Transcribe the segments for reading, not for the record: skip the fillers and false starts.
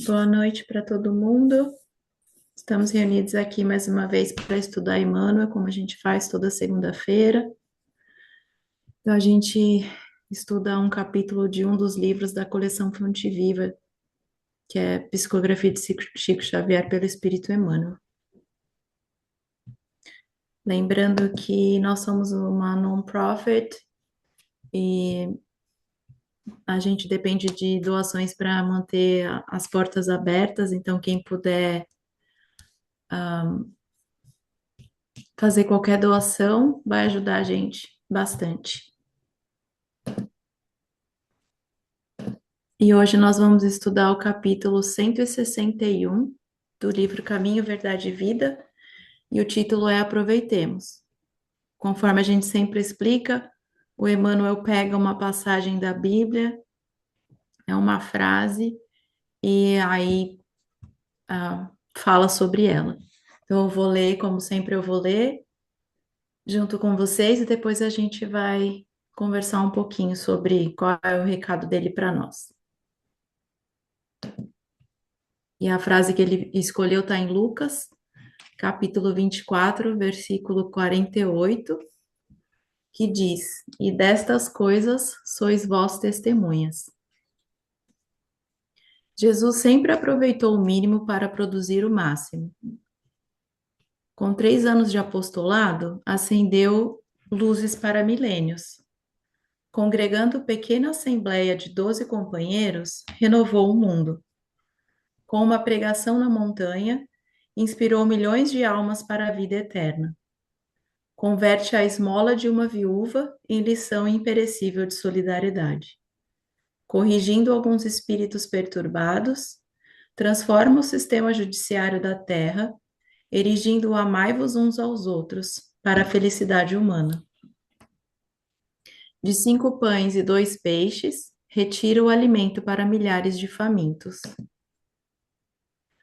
Boa noite para todo mundo. Estamos reunidos aqui mais uma vez para estudar Emmanuel, como a gente faz toda segunda-feira. Então, a gente estuda um capítulo de um dos livros da coleção Fonte Viva, que é Psicografia de Chico Xavier pelo Espírito Emmanuel. Lembrando que nós somos uma non-profit e a gente depende de doações para manter as portas abertas, então quem puder fazer qualquer doação vai ajudar a gente bastante. E hoje nós vamos estudar o capítulo 161 do livro Caminho, Verdade e Vida, e o título é Aproveitemos. Conforme a gente sempre explica, o Emmanuel pega uma passagem da Bíblia, é uma frase, e aí fala sobre ela. Então eu vou ler, como sempre eu vou ler, junto com vocês, e depois a gente vai conversar um pouquinho sobre qual é o recado dele para nós. E a frase que ele escolheu está em Lucas, capítulo 24, versículo 48, que diz: E destas coisas sois vós testemunhas. Jesus sempre aproveitou o mínimo para produzir o máximo. Com 3 anos de apostolado, acendeu luzes para milênios. Congregando pequena assembleia de 12 companheiros, renovou o mundo. Com uma pregação na montanha, inspirou milhões de almas para a vida eterna. Converte a esmola de uma viúva em lição imperecível de solidariedade. Corrigindo alguns espíritos perturbados, transforma o sistema judiciário da terra, erigindo o amai-vos uns aos outros para a felicidade humana. De 5 pães e 2 peixes, retira o alimento para milhares de famintos.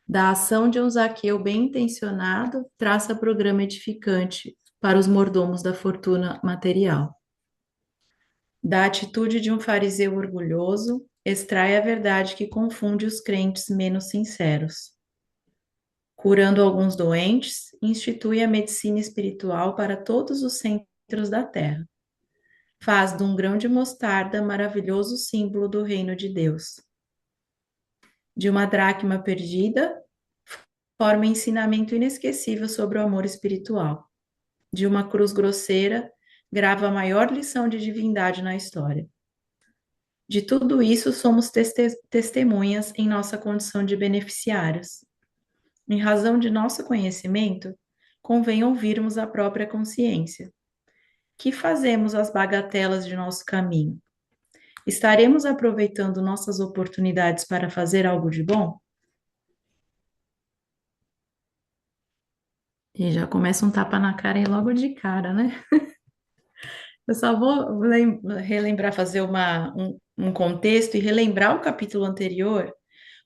Da ação de um Zaqueu bem intencionado, traça programa edificante para os mordomos da fortuna material. Da atitude de um fariseu orgulhoso, extrai a verdade que confunde os crentes menos sinceros. Curando alguns doentes, institui a medicina espiritual para todos os centros da terra. Faz de um grão de mostarda maravilhoso símbolo do reino de Deus. De uma dracma perdida, forma ensinamento inesquecível sobre o amor espiritual. De uma cruz grosseira, grava a maior lição de divindade na história. De tudo isso, somos testemunhas em nossa condição de beneficiários. Em razão de nosso conhecimento, convém ouvirmos a própria consciência. Que fazemos as bagatelas de nosso caminho? Estaremos aproveitando nossas oportunidades para fazer algo de bom? E já começa um tapa na cara e logo de cara, né? Eu só vou relembrar, fazer um contexto e relembrar o capítulo anterior,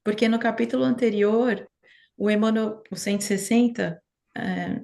porque no capítulo anterior, o Emmanuel, o 160, é,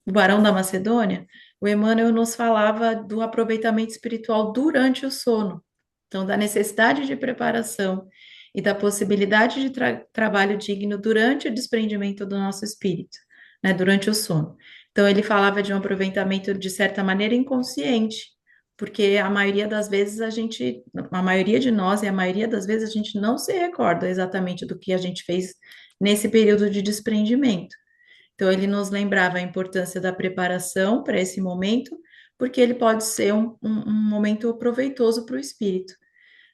o Barão da Macedônia, o Emmanuel nos falava do aproveitamento espiritual durante o sono. Então, da necessidade de preparação e da possibilidade de trabalho digno durante o desprendimento do nosso espírito, né, durante o sono. Então, ele falava de um aproveitamento, de certa maneira, inconsciente, porque a maioria das vezes a maioria de nós e a maioria das vezes a gente não se recorda exatamente do que a gente fez nesse período de desprendimento. Então, ele nos lembrava a importância da preparação para esse momento, porque ele pode ser um momento proveitoso para o espírito.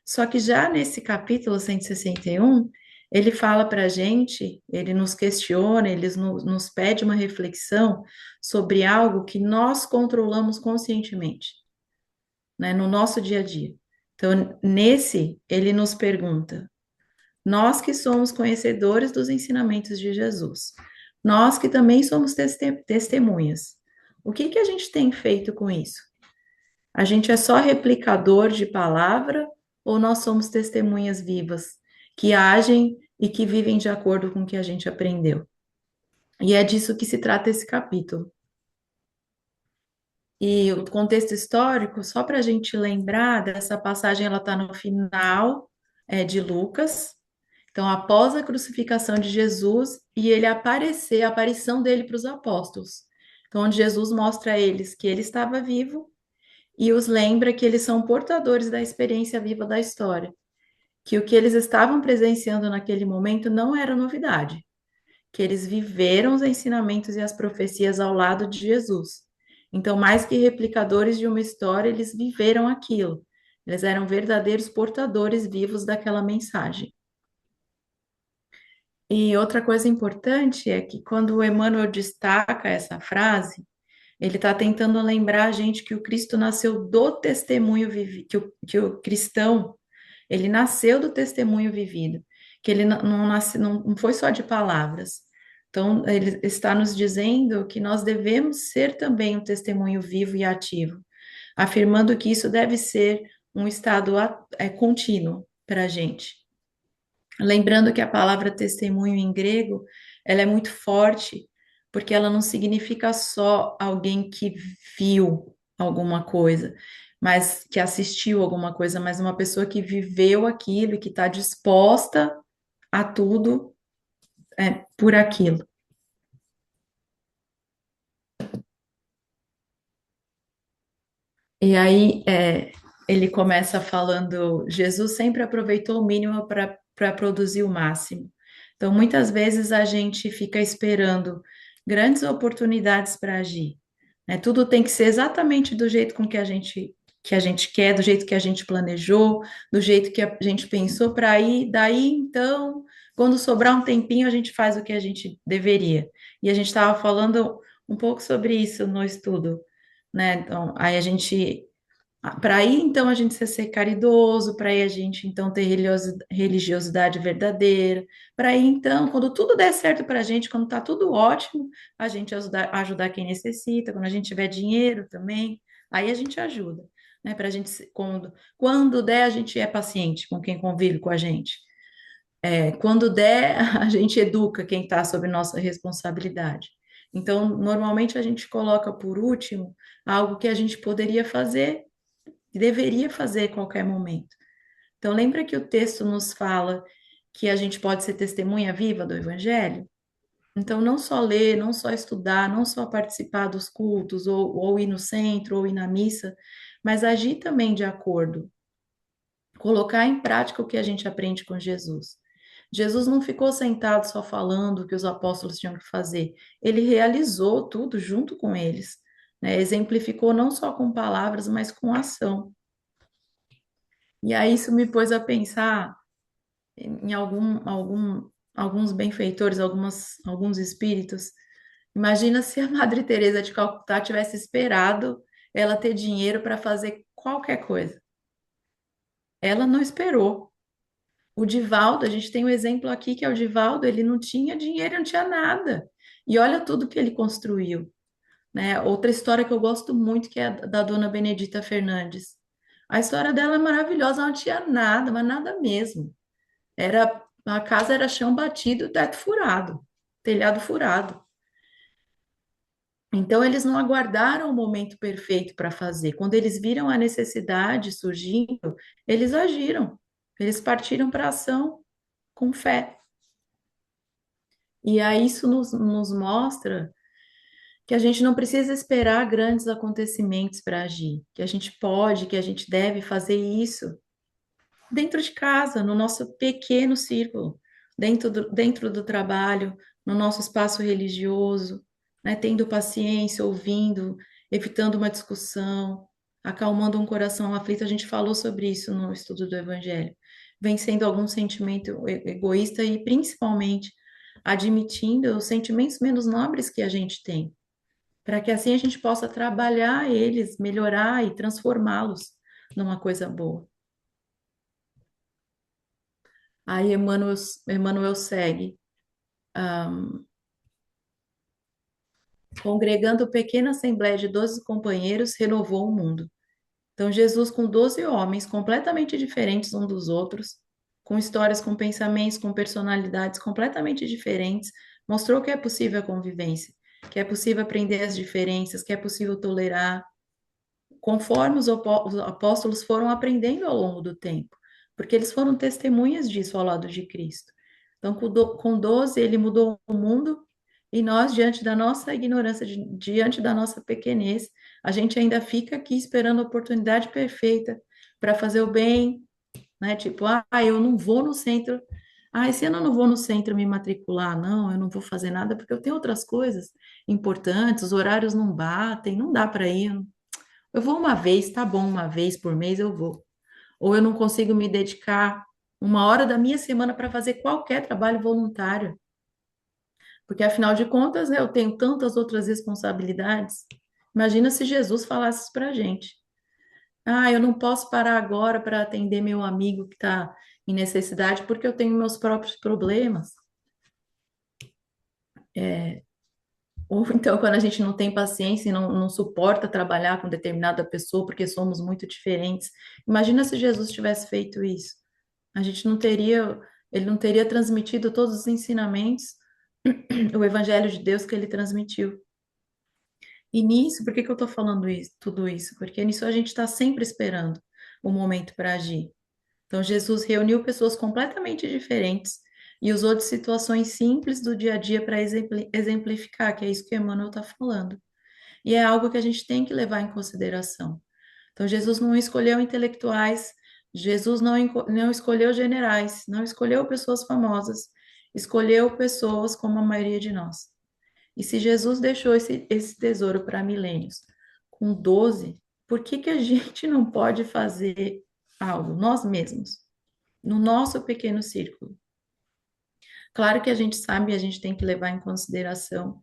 Só que já nesse capítulo 161, ele fala para a gente, ele nos questiona, ele nos pede uma reflexão sobre algo que nós controlamos conscientemente, né, no nosso dia a dia. Então, nesse, ele nos pergunta: nós que somos conhecedores dos ensinamentos de Jesus, nós que também somos testemunhas, o que que a gente tem feito com isso? A gente é só replicador de palavra ou nós somos testemunhas vivas que agem e que vivem de acordo com o que a gente aprendeu? E é disso que se trata esse capítulo. E o contexto histórico, só para a gente lembrar dessa passagem, ela está no final, de Lucas. Então, após a crucificação de Jesus e ele aparecer, a aparição dele para os apóstolos. Então, onde Jesus mostra a eles que ele estava vivo e os lembra que eles são portadores da experiência viva da história, que o que eles estavam presenciando naquele momento não era novidade, que eles viveram os ensinamentos e as profecias ao lado de Jesus. Então, mais que replicadores de uma história, eles viveram aquilo. Eles eram verdadeiros portadores vivos daquela mensagem. E outra coisa importante é que quando o Emmanuel destaca essa frase, ele está tentando lembrar a gente que o Cristo nasceu do testemunho vivido, que o cristão, ele nasceu do testemunho vivido, que ele não foi só de palavras. Então, ele está nos dizendo que nós devemos ser também um testemunho vivo e ativo, afirmando que isso deve ser um estado contínuo para a gente. Lembrando que a palavra testemunho em grego, ela é muito forte, porque ela não significa só alguém que viu alguma coisa, mas que assistiu alguma coisa, mas uma pessoa que viveu aquilo e que está disposta a tudo por aquilo. E aí ele começa falando, Jesus sempre aproveitou o mínimo para produzir o máximo. Então, muitas vezes a gente fica esperando grandes oportunidades para agir, né? Tudo tem que ser exatamente do jeito com que a gente quer, do jeito que a gente planejou, do jeito que a gente pensou para ir. Daí, então, quando sobrar um tempinho, a gente faz o que a gente deveria. E a gente estava falando um pouco sobre isso no estudo, né? Então, aí a gente, para aí então a gente ser caridoso, para aí a gente então ter religiosidade verdadeira, para aí então, quando tudo der certo para a gente, quando tá tudo ótimo, a gente ajudar quem necessita, quando a gente tiver dinheiro também, aí a gente ajuda, né? Para a gente, quando der, a gente é paciente com quem convive com a gente. Quando der, a gente educa quem está sob nossa responsabilidade. Então, normalmente a gente coloca por último algo que a gente poderia fazer e deveria fazer a qualquer momento. Então, lembra que o texto nos fala que a gente pode ser testemunha viva do Evangelho? Então, não só ler, não só estudar, não só participar dos cultos, ou ir no centro, ou ir na missa, mas agir também de acordo, colocar em prática o que a gente aprende com Jesus. Jesus não ficou sentado só falando o que os apóstolos tinham que fazer, ele realizou tudo junto com eles, né? Exemplificou não só com palavras, mas com ação. E aí isso me pôs a pensar em alguns benfeitores, alguns espíritos. Imagina se a Madre Teresa de Calcutá tivesse esperado ela ter dinheiro para fazer qualquer coisa. Ela não esperou. O Divaldo, a gente tem um exemplo aqui que é o Divaldo, ele não tinha dinheiro, não tinha nada. E olha tudo que ele construiu, né? Outra história que eu gosto muito que é a da Dona Benedita Fernandes. A história dela é maravilhosa, ela não tinha nada, mas nada mesmo. A casa era chão batido, teto furado, telhado furado. Então eles não aguardaram o momento perfeito para fazer. Quando eles viram a necessidade surgindo, eles agiram. Eles partiram para a ação com fé. E aí isso nos mostra que a gente não precisa esperar grandes acontecimentos para agir, que a gente pode, que a gente deve fazer isso dentro de casa, no nosso pequeno círculo, dentro do trabalho, no nosso espaço religioso, né? Tendo paciência, ouvindo, evitando uma discussão, acalmando um coração aflito. A gente falou sobre isso no estudo do Evangelho, vencendo algum sentimento egoísta e principalmente admitindo os sentimentos menos nobres que a gente tem, para que assim a gente possa trabalhar eles, melhorar e transformá-los numa coisa boa. Aí Emmanuel segue, congregando pequena assembleia de 12 companheiros, renovou o mundo. Então, Jesus, com 12 homens completamente diferentes uns dos outros, com histórias, com pensamentos, com personalidades completamente diferentes, mostrou que é possível a convivência, que é possível aprender as diferenças, que é possível tolerar. conforme os apóstolos foram aprendendo ao longo do tempo, porque eles foram testemunhas disso ao lado de Cristo. Então, com 12, ele mudou o mundo, e nós, diante da nossa ignorância, diante da nossa pequenez, a gente ainda fica aqui esperando a oportunidade perfeita para fazer o bem, né? Tipo, eu não vou no centro. Esse ano eu não vou no centro me matricular, não, eu não vou fazer nada porque eu tenho outras coisas importantes, os horários não batem, não dá para ir. Eu vou uma vez, tá bom, uma vez por mês eu vou. Ou eu não consigo me dedicar uma hora da minha semana para fazer qualquer trabalho voluntário, porque afinal de contas, né, eu tenho tantas outras responsabilidades. Imagina se Jesus falasse isso para a gente. Eu não posso parar agora para atender meu amigo que está em necessidade porque eu tenho meus próprios problemas. Ou então, quando a gente não tem paciência e não suporta trabalhar com determinada pessoa porque somos muito diferentes. Imagina se Jesus tivesse feito isso. A gente não teria, ele não teria transmitido todos os ensinamentos, o evangelho de Deus que ele transmitiu. E nisso, por que que eu estou falando isso, tudo isso? Porque nisso a gente está sempre esperando o momento para agir. Então, Jesus reuniu pessoas completamente diferentes e usou de situações simples do dia a dia para exemplificar, que é isso que Emmanuel está falando. E é algo que a gente tem que levar em consideração. Então, Jesus não escolheu intelectuais, Jesus não escolheu generais, não escolheu pessoas famosas, escolheu pessoas como a maioria de nós. E se Jesus deixou esse tesouro para milênios com 12, por que que a gente não pode fazer algo, nós mesmos, no nosso pequeno círculo? Claro que a gente sabe, a gente tem que levar em consideração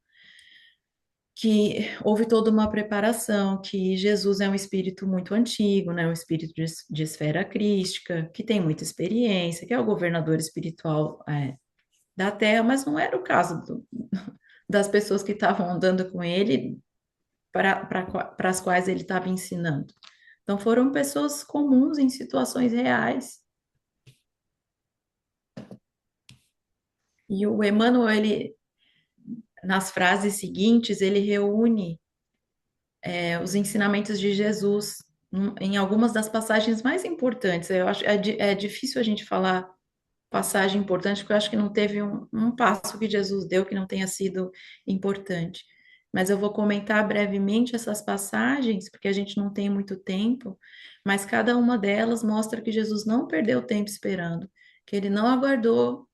que houve toda uma preparação, que Jesus é um espírito muito antigo, né? Um espírito de esfera crística, que tem muita experiência, que é o governador espiritual, da Terra, mas não era o caso das pessoas que estavam andando com ele, para as quais ele estava ensinando. Então, foram pessoas comuns em situações reais. E o Emmanuel, nas frases seguintes, ele reúne os ensinamentos de Jesus em algumas das passagens mais importantes. Eu acho é difícil a gente falar passagem importante, porque eu acho que não teve um passo que Jesus deu que não tenha sido importante. Mas eu vou comentar brevemente essas passagens, porque a gente não tem muito tempo, mas cada uma delas mostra que Jesus não perdeu tempo esperando, que ele não aguardou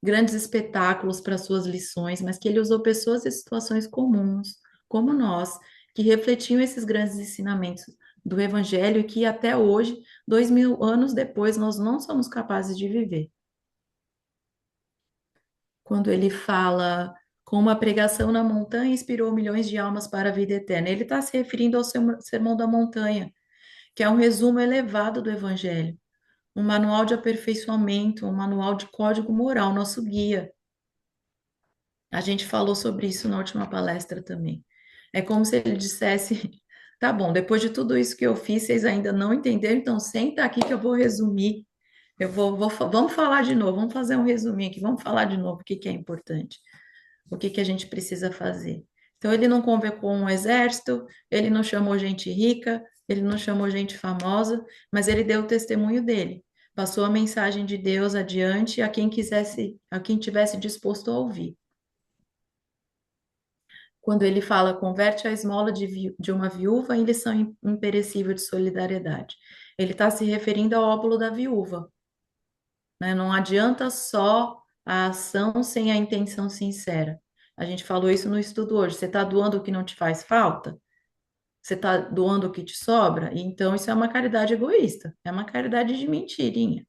grandes espetáculos para suas lições, mas que ele usou pessoas e situações comuns, como nós, que refletiam esses grandes ensinamentos do Evangelho e que até hoje, 2000 anos depois, nós não somos capazes de viver. Quando ele fala, com uma pregação na montanha, inspirou milhões de almas para a vida eterna. Ele está se referindo ao Sermão da Montanha, que é um resumo elevado do Evangelho, um manual de aperfeiçoamento, um manual de código moral, nosso guia. A gente falou sobre isso na última palestra também. É como se ele dissesse: tá bom, depois de tudo isso que eu fiz, vocês ainda não entenderam, então senta aqui que eu vou resumir. Vamos falar de novo, vamos fazer um resuminho aqui, vamos falar de novo o que que é importante, o que que a gente precisa fazer. Então, ele não convocou um exército, ele não chamou gente rica, ele não chamou gente famosa, mas ele deu o testemunho dele. Passou a mensagem de Deus adiante a quem quisesse, a quem tivesse disposto a ouvir. Quando ele fala, converte a esmola de uma viúva em lição imperecível de solidariedade. Ele está se referindo ao óbolo da viúva, né? Não adianta só a ação sem a intenção sincera. A gente falou isso no estudo hoje. Você está doando o que não te faz falta? Você está doando o que te sobra? Então, isso é uma caridade egoísta, é uma caridade de mentirinha.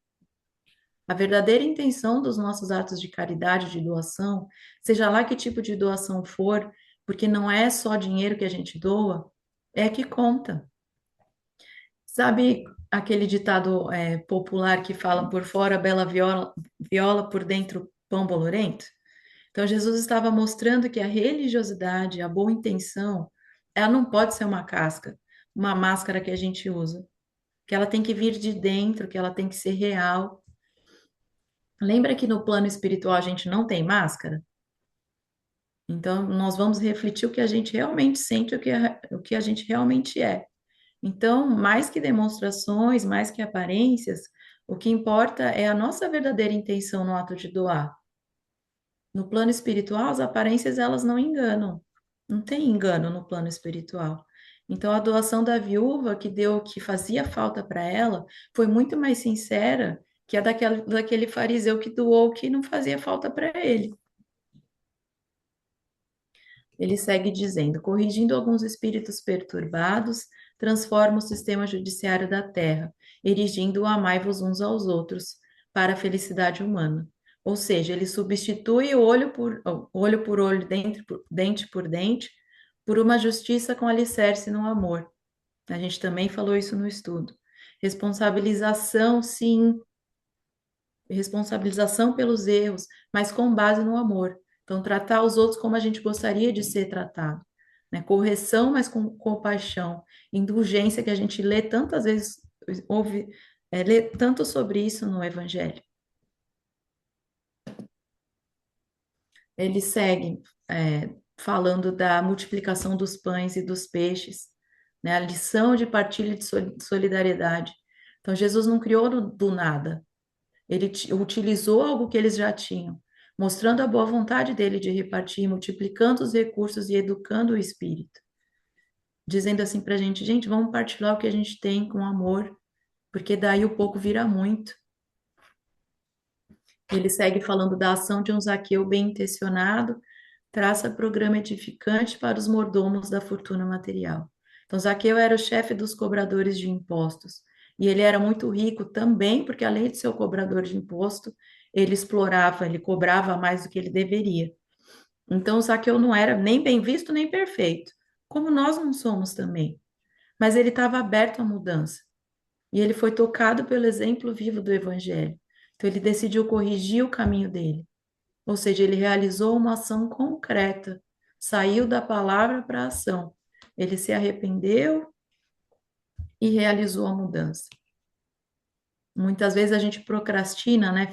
A verdadeira intenção dos nossos atos de caridade, de doação, seja lá que tipo de doação for, porque não é só dinheiro que a gente doa, é que conta. Sabe aquele ditado popular que fala por fora bela viola, viola por dentro pão bolorento? Então, Jesus estava mostrando que a religiosidade, a boa intenção, ela não pode ser uma casca, uma máscara que a gente usa, que ela tem que vir de dentro, que ela tem que ser real. Lembra que no plano espiritual a gente não tem máscara? Então, nós vamos refletir o que a gente realmente sente, o que a gente realmente é. Então, mais que demonstrações, mais que aparências, o que importa é a nossa verdadeira intenção no ato de doar. No plano espiritual, as aparências elas não enganam. Não tem engano no plano espiritual. Então, a doação da viúva que deu o que fazia falta para ela foi muito mais sincera que a daquele fariseu que doou o que não fazia falta para ele. Ele segue dizendo: corrigindo alguns espíritos perturbados, transforma o sistema judiciário da terra, erigindo o amai-vos uns aos outros, para a felicidade humana. Ou seja, ele substitui o olho por olho, dente por dente, por uma justiça com alicerce no amor. A gente também falou isso no estudo. Responsabilização, sim, responsabilização pelos erros, mas com base no amor. Então, tratar os outros como a gente gostaria de ser tratado, né? Correção, mas com compaixão. Indulgência, que a gente lê tantas vezes, ouve, lê tanto sobre isso no Evangelho. Ele segue, falando da multiplicação dos pães e dos peixes, né? A lição de partilha de solidariedade. Então, Jesus não criou do nada. Ele utilizou algo que eles já tinham, mostrando a boa vontade dele de repartir, multiplicando os recursos e educando o espírito, dizendo assim para a gente, vamos partilhar o que a gente tem com amor, porque daí o pouco vira muito. Ele segue falando da ação de um Zaqueu bem intencionado, traça programa edificante para os mordomos da fortuna material. Então, Zaqueu era o chefe dos cobradores de impostos. E ele era muito rico também, porque além de ser o cobrador de imposto, ele explorava, ele cobrava mais do que ele deveria. Então, Zaqueu não era nem bem visto, nem perfeito, como nós não somos também. Mas ele estava aberto à mudança. E ele foi tocado pelo exemplo vivo do Evangelho. Então, ele decidiu corrigir o caminho dele. Ou seja, ele realizou uma ação concreta, saiu da palavra para a ação. Ele se arrependeu e realizou a mudança. Muitas vezes a gente procrastina, né?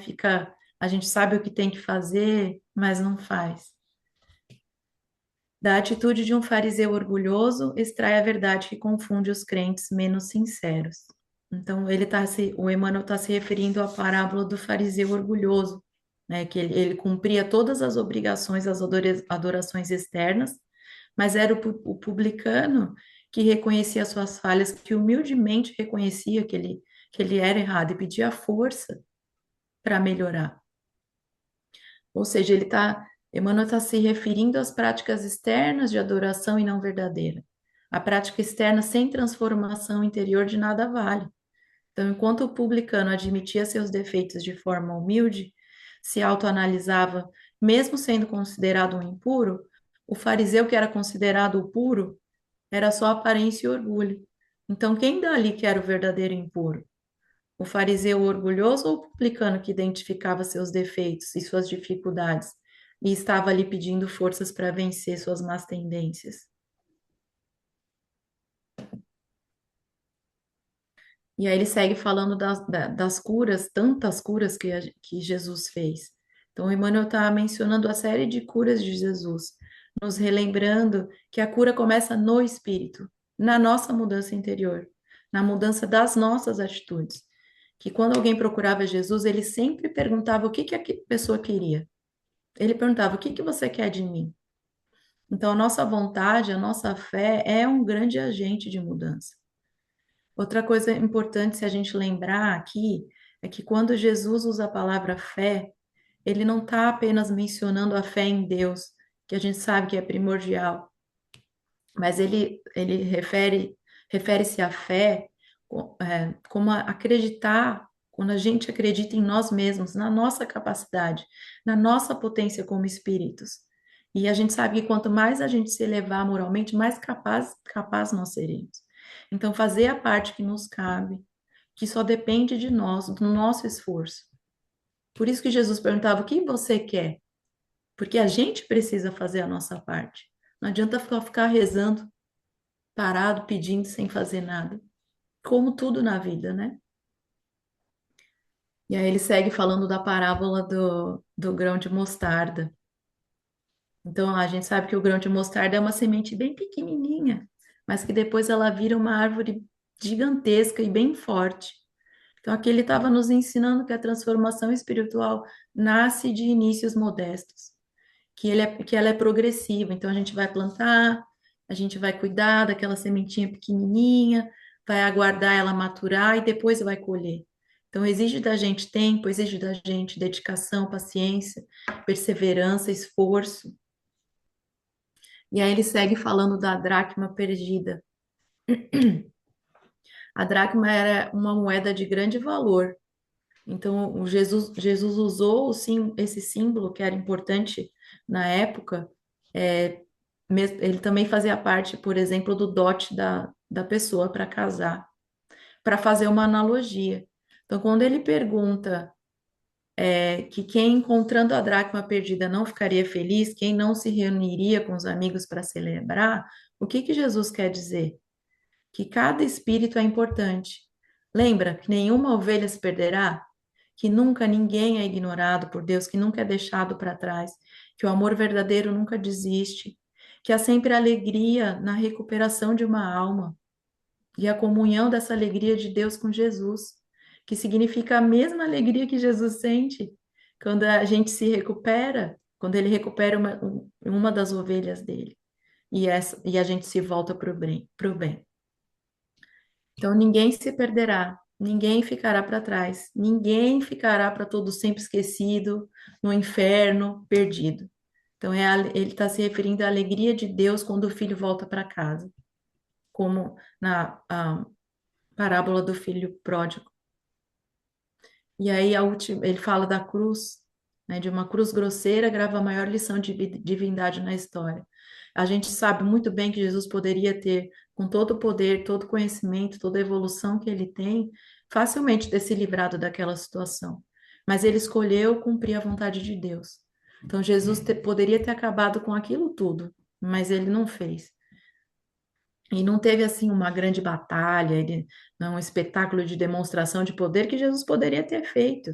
A gente sabe o que tem que fazer, mas não faz. Da atitude de um fariseu orgulhoso, extrai a verdade que confunde os crentes menos sinceros. Então, o Emmanuel está se referindo à parábola do fariseu orgulhoso, né? Que ele cumpria todas as obrigações, as adorações externas, mas era o publicano que reconhecia suas falhas, que humildemente reconhecia que ele era errado e pedia força para melhorar. Ou seja, Emmanuel está se referindo às práticas externas de adoração e não verdadeira. A prática externa sem transformação interior de nada vale. Então, enquanto o publicano admitia seus defeitos de forma humilde, se autoanalisava, mesmo sendo considerado um impuro, o fariseu, que era considerado o puro, era só aparência e orgulho. Então, quem dali que era o verdadeiro impuro? O fariseu orgulhoso ou o publicano que identificava seus defeitos e suas dificuldades e estava ali pedindo forças para vencer suas más tendências? E aí ele segue falando das curas, tantas curas que Jesus fez. Então, o Emmanuel está mencionando a série de curas de Jesus, nos relembrando que a cura começa no espírito, na nossa mudança interior, na mudança das nossas atitudes. Que quando alguém procurava Jesus, ele sempre perguntava o que a pessoa queria. Ele perguntava: o que você quer de mim? Então, a nossa vontade, a nossa fé é um grande agente de mudança. Outra coisa importante se a gente lembrar aqui é que quando Jesus usa a palavra fé, ele não está apenas mencionando a fé em Deus, que a gente sabe que é primordial, mas ele refere-se à fé como acreditar, quando a gente acredita em nós mesmos, na nossa capacidade, na nossa potência como espíritos. E a gente sabe que quanto mais a gente se elevar moralmente, mais capaz nós seremos. Então, fazer a parte que nos cabe, que só depende de nós, do nosso esforço. Por isso que Jesus perguntava: o que você quer? Porque a gente precisa fazer a nossa parte. Não adianta ficar rezando, parado, pedindo, sem fazer nada. Como tudo na vida, né? E aí ele segue falando da parábola do grão de mostarda. Então, a gente sabe que o grão de mostarda é uma semente bem pequenininha, mas que depois ela vira uma árvore gigantesca e bem forte. Então, aqui ele estava nos ensinando que a transformação espiritual nasce de inícios modestos, que ela é progressiva. Então, a gente vai plantar, a gente vai cuidar daquela sementinha pequenininha, vai aguardar ela maturar e depois vai colher. Então, exige da gente tempo, exige da gente dedicação, paciência, perseverança, esforço. E aí ele segue falando da dracma perdida. A dracma era uma moeda de grande valor. Então, Jesus usou esse símbolo que era importante na época. é, Ele também fazia parte, por exemplo, do dote da pessoa para casar, para fazer uma analogia. Então, quando ele pergunta que quem encontrando a dracma perdida não ficaria feliz, quem não se reuniria com os amigos para celebrar, o que que Jesus quer dizer? Que cada espírito é importante. Lembra que nenhuma ovelha se perderá? Que nunca ninguém é ignorado por Deus, que nunca é deixado para trás, que o amor verdadeiro nunca desiste, que há sempre alegria na recuperação de uma alma e a comunhão dessa alegria de Deus com Jesus, que significa a mesma alegria que Jesus sente quando a gente se recupera, quando ele recupera uma das ovelhas dele. E a gente se volta para o bem, pro bem. Então, ninguém se perderá, ninguém ficará para trás, ninguém ficará para todo sempre esquecido, no inferno, perdido. Então, ele está se referindo à alegria de Deus quando o filho volta para casa, como na parábola do filho pródigo. E aí, ele fala da cruz, né, de uma cruz grosseira, grava a maior lição de divindade na história. A gente sabe muito bem que Jesus poderia ter, com todo o poder, todo o conhecimento, toda a evolução que ele tem, facilmente ter se livrado daquela situação. Mas ele escolheu cumprir a vontade de Deus. Então, Jesus poderia ter acabado com aquilo tudo, mas ele não fez. E não teve assim uma grande batalha, não um espetáculo de demonstração de poder que Jesus poderia ter feito,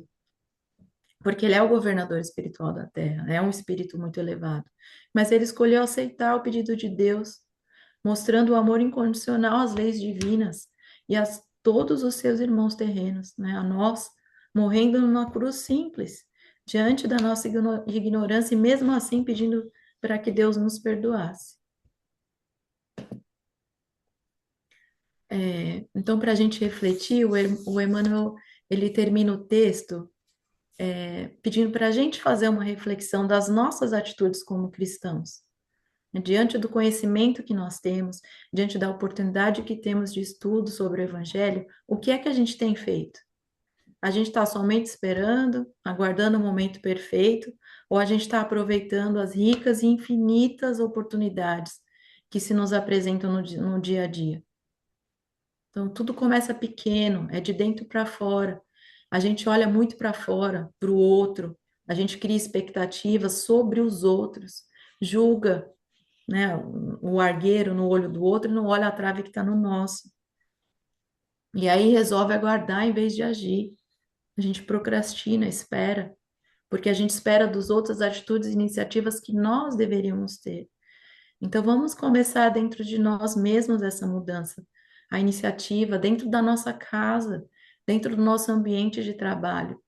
porque ele é o governador espiritual da terra, é um espírito muito elevado. Mas ele escolheu aceitar o pedido de Deus, mostrando o amor incondicional às leis divinas e a todos os seus irmãos terrenos, né? A nós, morrendo numa cruz simples, diante da nossa ignorância e mesmo assim pedindo para que Deus nos perdoasse. Então, para a gente refletir, o Emmanuel, ele termina o texto pedindo para a gente fazer uma reflexão das nossas atitudes como cristãos, né? Diante do conhecimento que nós temos, diante da oportunidade que temos de estudo sobre o Evangelho, o que é que a gente tem feito? A gente está somente esperando, aguardando o momento perfeito, ou a gente está aproveitando as ricas e infinitas oportunidades que se nos apresentam no dia a dia? Então, tudo começa pequeno, é de dentro para fora. A gente olha muito para fora, para o outro, a gente cria expectativas sobre os outros, julga, né, o argueiro no olho do outro e não olha a trave que está no nosso. E aí resolve aguardar em vez de agir. A gente procrastina, espera, porque a gente espera dos outros as atitudes e iniciativas que nós deveríamos ter. Então, vamos começar dentro de nós mesmos essa mudança, a iniciativa dentro da nossa casa, dentro do nosso ambiente de trabalho,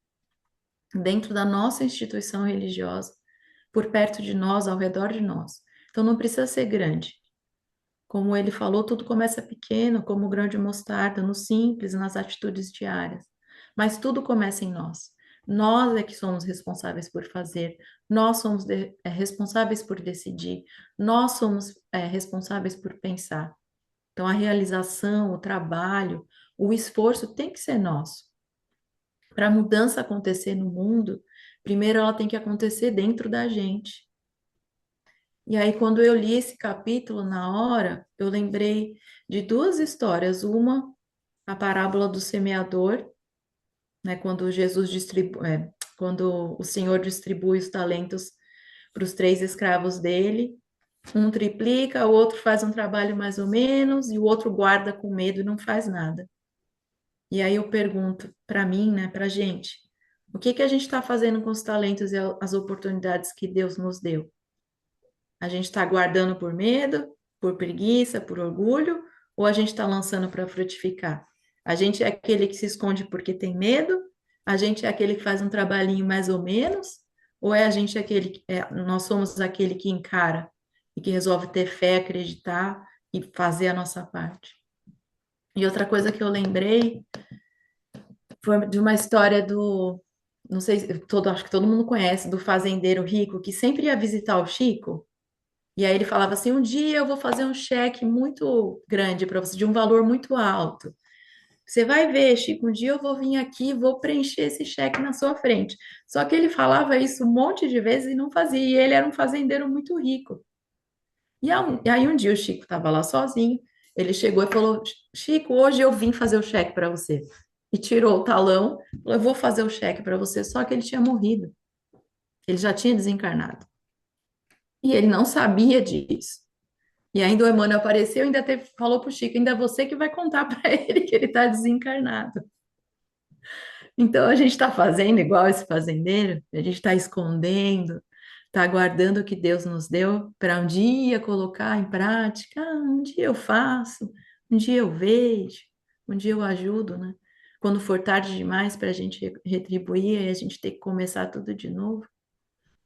dentro da nossa instituição religiosa, por perto de nós, ao redor de nós. Então, não precisa ser grande. Como ele falou, tudo começa pequeno, como o grão de mostarda, no simples, nas atitudes diárias. Mas tudo começa em nós. Nós é que somos responsáveis por fazer, nós somos responsáveis por decidir, nós somos responsáveis por pensar. Então, a realização, o trabalho, o esforço tem que ser nosso. Para a mudança acontecer no mundo, primeiro ela tem que acontecer dentro da gente. E aí, quando eu li esse capítulo na hora, eu lembrei de duas histórias. Uma, a parábola do semeador, né, quando o Senhor distribui os talentos para os três escravos dele. Um triplica, o outro faz um trabalho mais ou menos, e o outro guarda com medo e não faz nada. E aí eu pergunto para mim, né, para a gente, o que que a gente está fazendo com os talentos e as oportunidades que Deus nos deu? A gente está guardando por medo, por preguiça, por orgulho, ou a gente está lançando para frutificar? A gente é aquele que se esconde porque tem medo? A gente é aquele que faz um trabalhinho mais ou menos? Ou é a gente aquele, nós somos aquele que encara e que resolve ter fé, acreditar e fazer a nossa parte? E outra coisa que eu lembrei foi de uma história do, não sei, acho que todo mundo conhece, do fazendeiro rico que sempre ia visitar o Chico. E aí ele falava assim: um dia eu vou fazer um cheque muito grande para você, de um valor muito alto. Você vai ver, Chico, um dia eu vou vir aqui e vou preencher esse cheque na sua frente. Só que ele falava isso um monte de vezes e não fazia. E ele era um fazendeiro muito rico. E aí um dia o Chico estava lá sozinho. Ele chegou e falou: Chico, hoje eu vim fazer o cheque para você. E tirou o talão, falou: eu vou fazer o cheque para você. Só que ele tinha morrido. Ele já tinha desencarnado. E ele não sabia disso. E ainda o Emmanuel apareceu e ainda falou pro Chico, ainda é você que vai contar para ele que ele está desencarnado. Então a gente está fazendo igual esse fazendeiro, a gente está escondendo, está guardando o que Deus nos deu para um dia colocar em prática. Ah, um dia eu faço, um dia eu vejo, um dia eu ajudo, né? Quando for tarde demais para a gente retribuir, aí a gente tem que começar tudo de novo.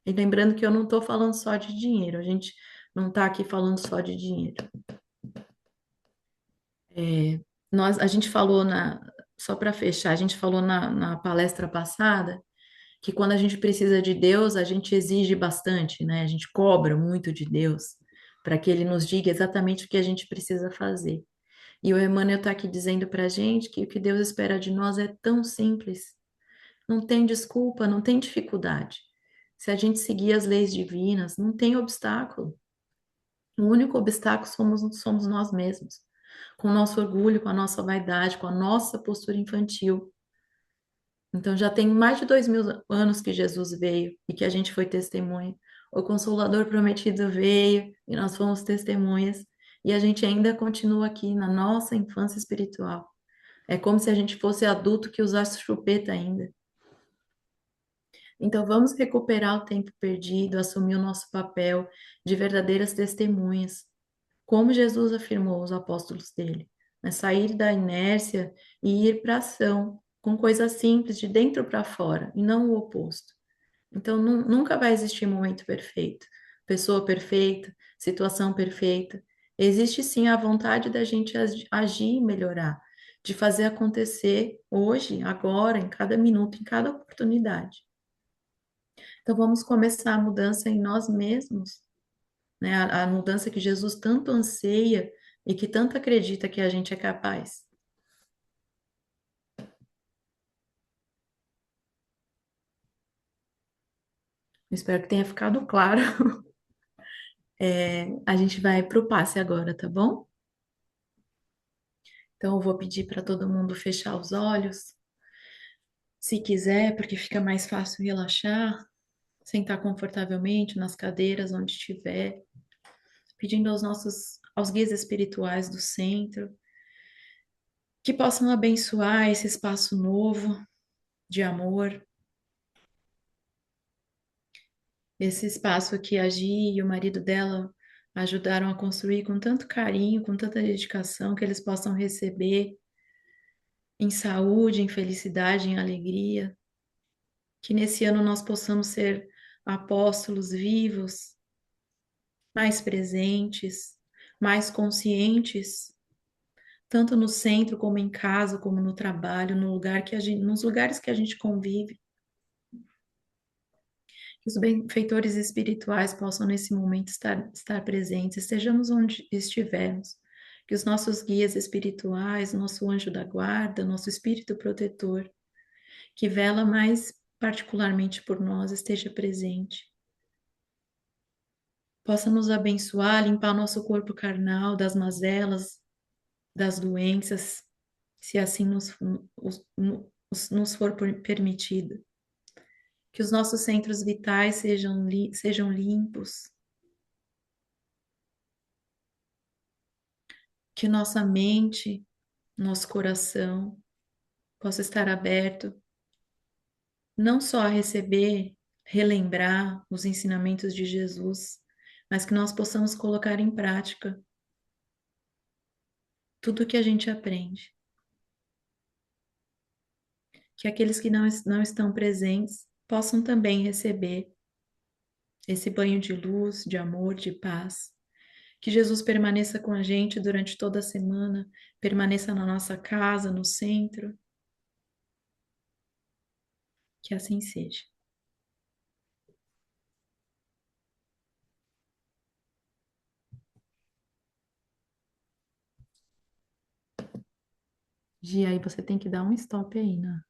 E lembrando que eu não estou falando só de dinheiro, a gente não está aqui falando só de dinheiro. A gente falou só para fechar, a gente falou na palestra passada que quando a gente precisa de Deus, a gente exige bastante, né? A gente cobra muito de Deus para que Ele nos diga exatamente o que a gente precisa fazer. E o Emmanuel está aqui dizendo para a gente que o que Deus espera de nós é tão simples, não tem desculpa, não tem dificuldade. Se a gente seguir as leis divinas, não tem obstáculo. O único obstáculo somos nós mesmos, com o nosso orgulho, com a nossa vaidade, com a nossa postura infantil. Então, já tem mais de 2000 anos que Jesus veio e que a gente foi testemunha. O Consolador prometido veio e nós fomos testemunhas. E a gente ainda continua aqui na nossa infância espiritual. É como se a gente fosse adulto que usasse chupeta ainda. Então, vamos recuperar o tempo perdido, assumir o nosso papel de verdadeiras testemunhas, como Jesus afirmou aos apóstolos dele, né? Sair da inércia e ir para a ação, com coisas simples, de dentro para fora, e não o oposto. Então, nunca vai existir momento perfeito, pessoa perfeita, situação perfeita. Existe sim a vontade da gente agir e melhorar, de fazer acontecer hoje, agora, em cada minuto, em cada oportunidade. Então, vamos começar a mudança em nós mesmos, né? A mudança que Jesus tanto anseia e que tanto acredita que a gente é capaz. Espero que tenha ficado claro. A gente vai para o passe agora, tá bom? Então, eu vou pedir para todo mundo fechar os olhos, se quiser, porque fica mais fácil relaxar, sentar confortavelmente nas cadeiras onde estiver, pedindo aos guias espirituais do centro, que possam abençoar esse espaço novo de amor, esse espaço que a Gi e o marido dela ajudaram a construir com tanto carinho, com tanta dedicação, que eles possam receber em saúde, em felicidade, em alegria. Que nesse ano nós possamos ser apóstolos vivos, mais presentes, mais conscientes, tanto no centro como em casa, como no trabalho, nos lugares que a gente convive. Que os benfeitores espirituais possam nesse momento estar presentes, estejamos onde estivermos. Que os nossos guias espirituais, nosso anjo da guarda, nosso espírito protetor, que vela mais particularmente por nós, esteja presente. Possa nos abençoar, limpar nosso corpo carnal das mazelas, das doenças, se assim nos for permitido. Que os nossos centros vitais sejam limpos, que nossa mente, nosso coração possa estar aberto não só a receber, relembrar os ensinamentos de Jesus, mas que nós possamos colocar em prática tudo o que a gente aprende. Que aqueles que não estão presentes possam também receber esse banho de luz, de amor, de paz. Que Jesus permaneça com a gente durante toda a semana, permaneça na nossa casa, no centro. Que assim seja. Gia, aí você tem que dar um stop aí, né?